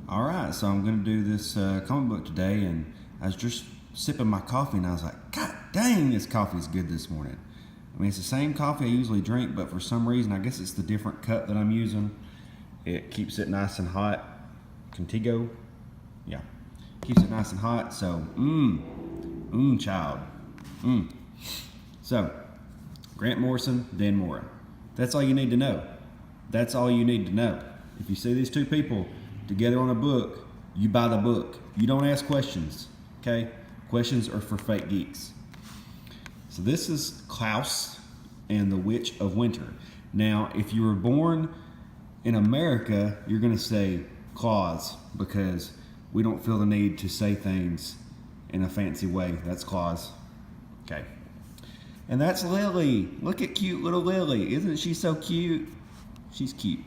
All right, so I'm going to do this comic book today, and I was just sipping my coffee, and I was like, God dang, this coffee is good this morning. I mean, it's the same coffee I usually drink, but for some reason, I guess it's the different cup that I'm using. It keeps it nice and hot. Contigo, yeah, keeps it nice and hot. So, child, So, Grant Morrison, Dan Mora. That's all you need to know. That's all you need to know. If you see these two people together on a book, you buy the book. You don't ask questions, okay? Questions are for fake geeks. So this is Klaus and the Witch of Winter. Now, if you were born in America, you're gonna say Klaus because we don't feel the need to say things in a fancy way. That's Klaus, okay? And that's Lily. Look at cute little Lily. Isn't she so cute? She's cute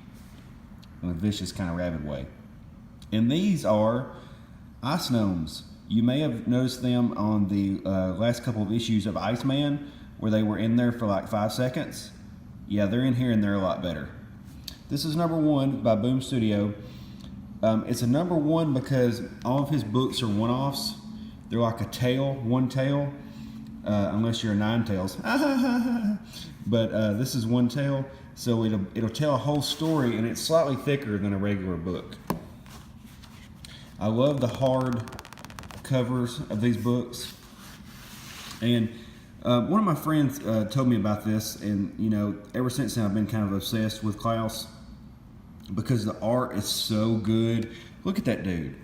in a vicious kind of rabid way. And these are ice gnomes. You may have noticed them on the last couple of issues of Iceman, where they were in there for like 5 seconds. Yeah, they're in here and they're a lot better. This is #1 by Boom Studio. It's a #1 because all of his books are one-offs. They're like a tale, one tale, unless you're a Nine Tails. But this is one tale, so it'll tell a whole story, and it's slightly thicker than a regular book. I love the hard covers of these books, and one of my friends told me about this, and you know, ever since then I've been kind of obsessed with Klaus because the art is so good. Look at that dude.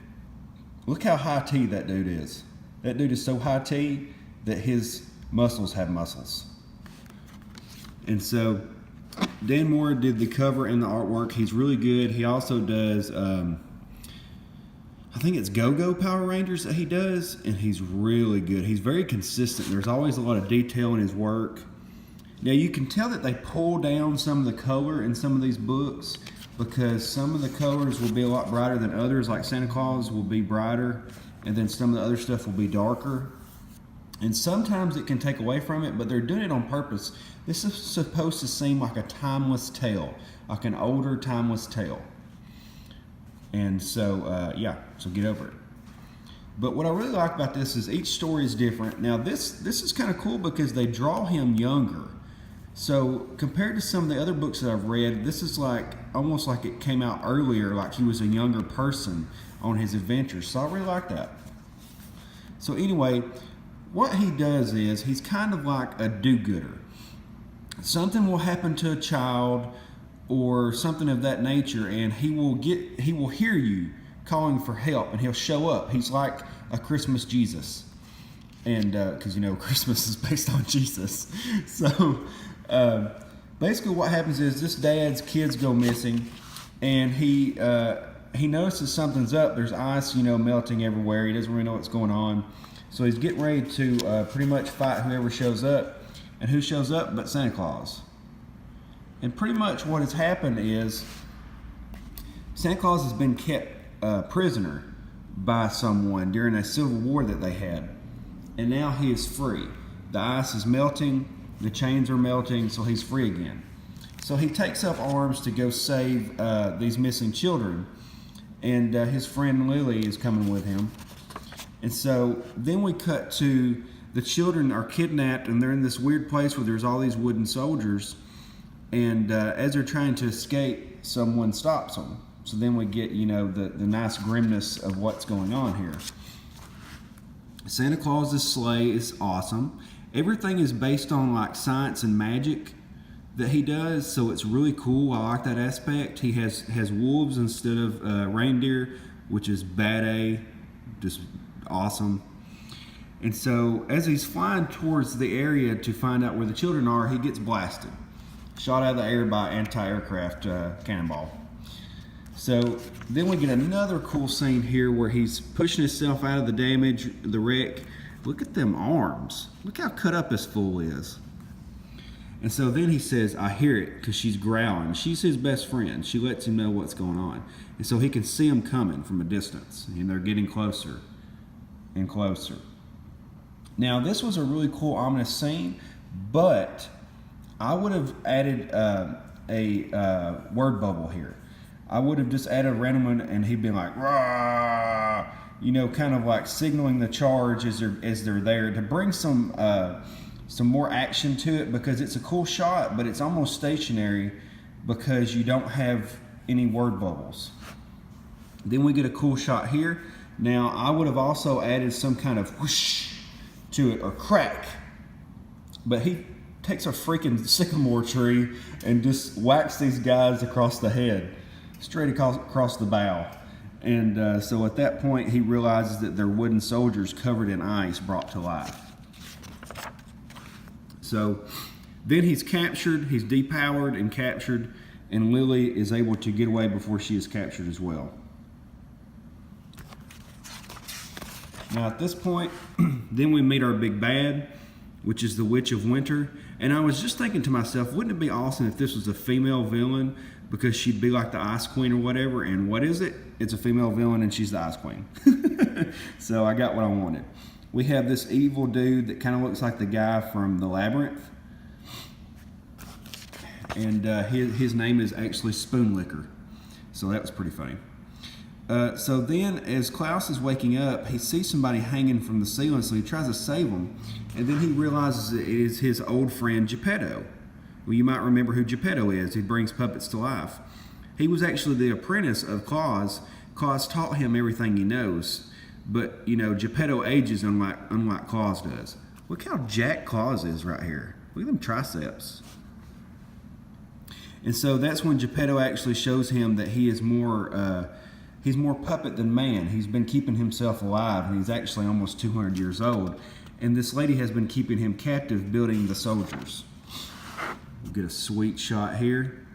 Look how high T that dude is. That dude is so high T that his muscles have muscles. And so Dan Mora did the cover and the artwork. He's really good. He also does I think it's Go-Go Power Rangers that he does, and he's really good. He's very consistent. There's always a lot of detail in his work. Now you can tell that they pull down some of the color in some of these books because some of the colors will be a lot brighter than others, like Santa Claus will be brighter, and then some of the other stuff will be darker. And sometimes it can take away from it, but they're doing it on purpose. This is supposed to seem like a timeless tale, like an older timeless tale. And so, so get over it. But what I really like about this is each story is different. Now this is kind of cool because they draw him younger. So compared to some of the other books that I've read, this is like almost like it came out earlier, like he was a younger person on his adventures. So I really like that. So anyway, what he does is he's kind of like a do-gooder. Something will happen to a child or something of that nature, and he will hear you calling for help, and he'll show up. He's like a Christmas Jesus, and because you know Christmas is based on Jesus. So basically, what happens is this dad's kids go missing, and he notices something's up. There's ice, melting everywhere. He doesn't really know what's going on, so he's getting ready to pretty much fight whoever shows up, and who shows up but Santa Claus. And pretty much what has happened is Santa Claus has been kept prisoner by someone during a civil war that they had. And now he is free. The ice is melting, the chains are melting, so he's free again. So he takes up arms to go save these missing children. And his friend Lily is coming with him. And so then we cut to the children are kidnapped, and they're in this weird place where there's all these wooden soldiers. And as they're trying to escape, someone stops them. So then we get, the nice grimness of what's going on here. Santa Claus's sleigh is awesome. Everything is based on like science and magic that he does, so it's really cool. I like that aspect. He has wolves instead of reindeer, which is bad A, just awesome. And so as he's flying towards the area to find out where the children are, he gets blasted. Shot out of the air by anti-aircraft cannonball. So then we get another cool scene here where he's pushing himself out of the damage, the wreck. Look at them arms. Look how cut up this fool is. And so then he says, I hear it, because she's growling. She's his best friend. She lets him know what's going on. And so he can see them coming from a distance, and they're getting closer and closer. Now this was a really cool, ominous scene, but I would have added a word bubble here. I would have just added a random one, and he'd been like, rah, you know, kind of like signaling the charge as they're there to bring some more action to it, because it's a cool shot, but it's almost stationary because you don't have any word bubbles. Then we get a cool shot here. Now, I would have also added some kind of whoosh to it, or crack, but he takes a freaking sycamore tree and just whacks these guys across the head, straight across the bow. And so at that point, he realizes that they're wooden soldiers covered in ice brought to life. So then he's captured, he's depowered and captured, and Lily is able to get away before she is captured as well. Now at this point, then we meet our big bad, which is the Witch of Winter. And I was just thinking to myself, wouldn't it be awesome if this was a female villain, because she'd be like the Ice Queen or whatever? And what is it? It's a female villain, and she's the Ice Queen. So I got what I wanted. We have this evil dude that kind of looks like the guy from The Labyrinth. And his name is actually Spoonlicker. So that was pretty funny. So then, as Klaus is waking up, he sees somebody hanging from the ceiling, so he tries to save him. And then he realizes it is his old friend Geppetto. Well, you might remember who Geppetto is. He brings puppets to life. He was actually the apprentice of Klaus. Klaus taught him everything he knows. But, you know, Geppetto ages unlike Klaus does. Look how jacked Klaus is right here. Look at them triceps. And so that's when Geppetto actually shows him that he is more puppet than man. He's been keeping himself alive, and he's actually almost 200 years old. And this lady has been keeping him captive, building the soldiers. We'll get a sweet shot here.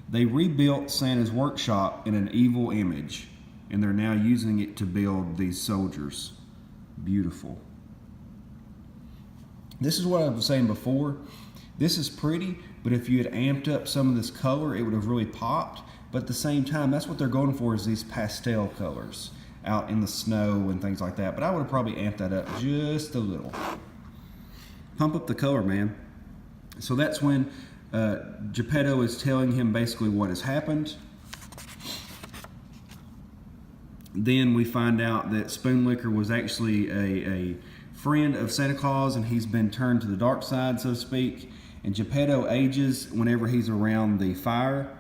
They rebuilt Santa's workshop in an evil image, and they're now using it to build these soldiers. Beautiful. This is what I was saying before. This is pretty, but if you had amped up some of this color, it would have really popped. But at the same time, that's what they're going for, is these pastel colors out in the snow and things like that. But I would have probably amped that up just a little. Pump up the color, man. So that's when Geppetto is telling him basically what has happened. Then we find out that Spoonlicker was actually a friend of Santa Claus, and he's been turned to the dark side, so to speak. And Geppetto ages whenever he's around the fire,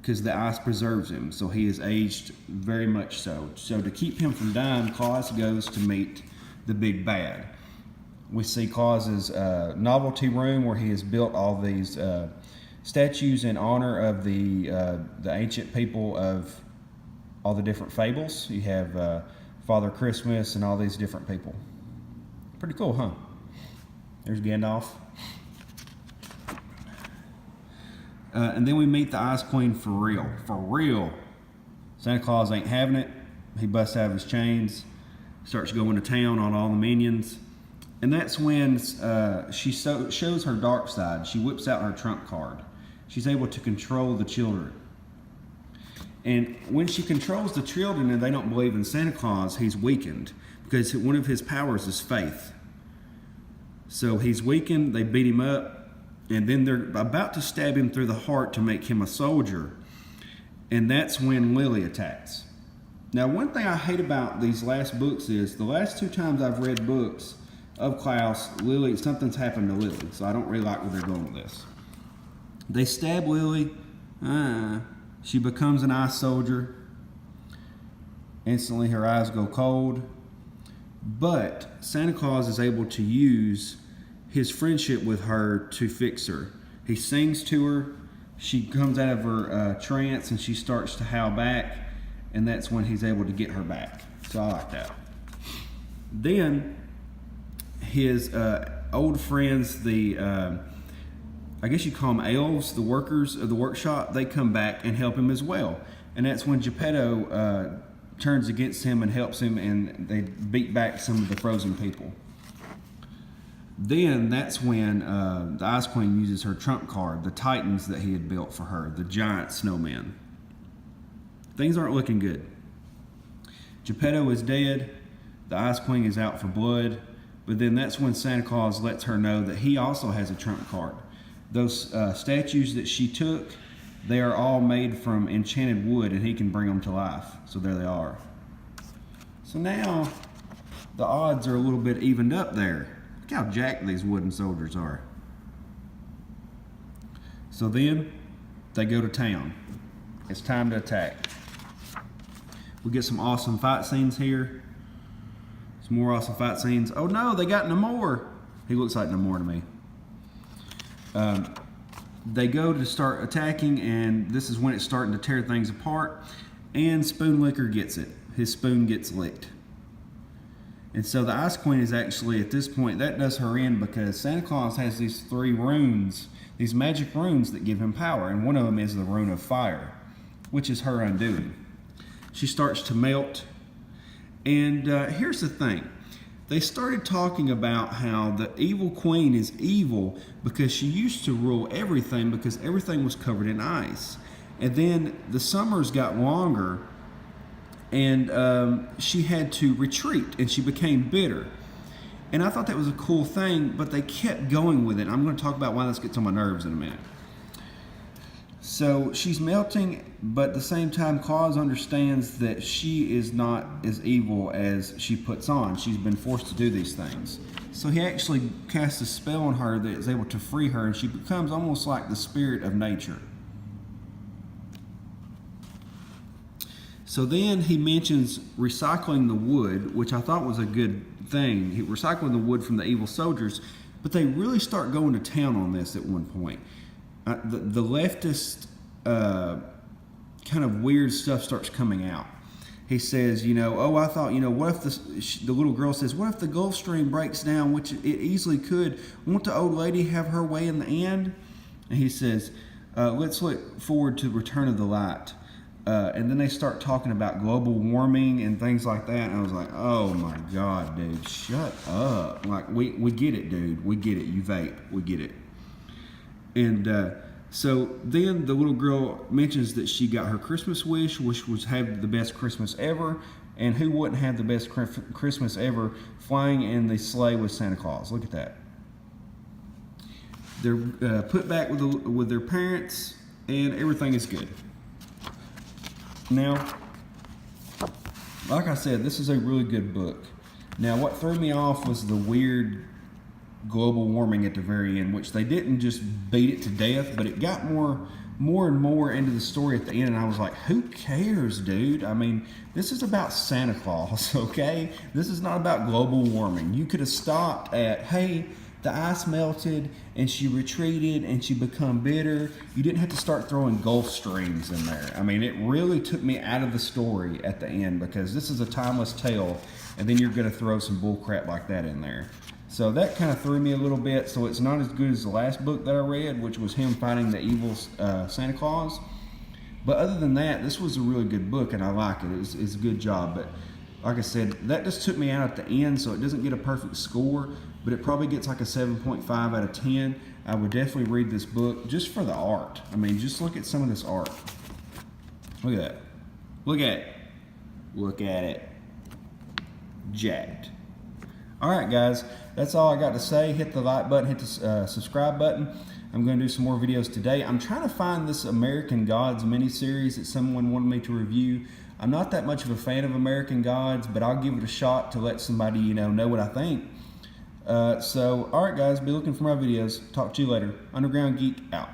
because the ice preserves him. So he is aged very much so. So to keep him from dying, Klaus goes to meet the big bad. We see Klaus's novelty room, where he has built all these statues in honor of the ancient people of all the different fables. You have Father Christmas and all these different people. Pretty cool, huh? There's Gandalf. And then we meet the Ice Queen for real. For real. Santa Claus ain't having it. He busts out of his chains, starts going to town on all the minions. And that's when she shows her dark side. She whips out her trump card. She's able to control the children. And when she controls the children and they don't believe in Santa Claus, he's weakened, because one of his powers is faith. So he's weakened, they beat him up, and then they're about to stab him through the heart to make him a soldier. And that's when Lily attacks. Now, one thing I hate about these last books is the last 2 times I've read books of Klaus, something's happened to Lily. So I don't really like where they're going with this. They stab Lily. She becomes an ice soldier. Instantly her eyes go cold. But Santa Claus is able to use his friendship with her to fix her. He sings to her. She comes out of her trance and she starts to howl back. And that's when he's able to get her back. So I like that. Then his old friends, I guess you call them elves, the workers of the workshop, they come back and help him as well. And that's when Geppetto turns against him and helps him, and they beat back some of the frozen people. Then that's when the Ice Queen uses her trump card, the Titans that he had built for her, the giant snowmen. Things aren't looking good. Geppetto is dead. The Ice Queen is out for blood. But then that's when Santa Claus lets her know that he also has a trump card. Those statues that she took They are all made from enchanted wood, and he can bring them to life. So there they are. So now the odds are a little bit evened up there. Look how jacked these wooden soldiers are. So then they go to town. It's time to attack. We get some awesome fight scenes here. Some more awesome fight scenes. Oh no, they got Namor. He looks like Namor to me. They go to start attacking, and this is when it's starting to tear things apart, and Spoon Licker gets it. His spoon gets licked. And so the Ice Queen is actually, at this point, that does her in, because Santa Claus has these 3 runes, these magic runes that give him power, and one of them is the rune of fire, which is her undoing. She starts to melt, and here's the thing. They started talking about how the evil queen is evil because she used to rule everything because everything was covered in ice. And then the summers got longer, and she had to retreat, and she became bitter. And I thought that was a cool thing, but they kept going with it. I'm going to talk about why this gets on my nerves in a minute. So she's melting, but at the same time, Klaus understands that she is not as evil as she puts on. She's been forced to do these things. So he actually casts a spell on her that is able to free her, and she becomes almost like the spirit of nature. So then he mentions recycling the wood, which I thought was a good thing. Recycling the wood from the evil soldiers, but they really start going to town on this at one point. The leftist kind of weird stuff starts coming out. He says, oh, I thought, what if the little girl says, what if the Gulf Stream breaks down, which it easily could? Won't the old lady have her way in the end? And he says, let's look forward to the return of the light. And then they start talking about global warming and things like that. And I was like, oh my God, dude, shut up. Like, we get it, dude. We get it. You vape. We get it. And so then the little girl mentions that she got her Christmas wish, which was have the best Christmas ever. And who wouldn't have the best Christmas ever flying in the sleigh with Santa Claus? Look at that. They're put back with their parents, and everything is good. Now, like I said, this is a really good book. Now, what threw me off was the weird global warming at the very end, which they didn't just beat it to death, but it got more and more into the story at the end, and I was like, who cares, dude? I mean, this is about Santa Claus, okay? This is not about global warming. You could have stopped at, hey, the ice melted, and she retreated, and she become bitter. You didn't have to start throwing Gulf Streams in there. I mean, it really took me out of the story at the end, because this is a timeless tale, and then you're going to throw some bull crap like that in there. So that kind of threw me a little bit. So it's not as good as the last book that I read, which was him fighting the evil Santa Claus. But other than that, this was a really good book, and I like it. It's a good job. But like I said, that just took me out at the end, so it doesn't get a perfect score, but it probably gets like a 7.5 out of 10. I would definitely read this book just for the art. I mean, just look at some of this art. Look at that. Look at it. Look at it. Jacked. All right, guys, that's all I got to say. Hit the like button, hit the subscribe button. I'm going to do some more videos today. I'm trying to find this American Gods miniseries that someone wanted me to review. I'm not that much of a fan of American Gods, but I'll give it a shot to let somebody know what I think. So, all right, guys, be looking for my videos. Talk to you later. Underground Geek out.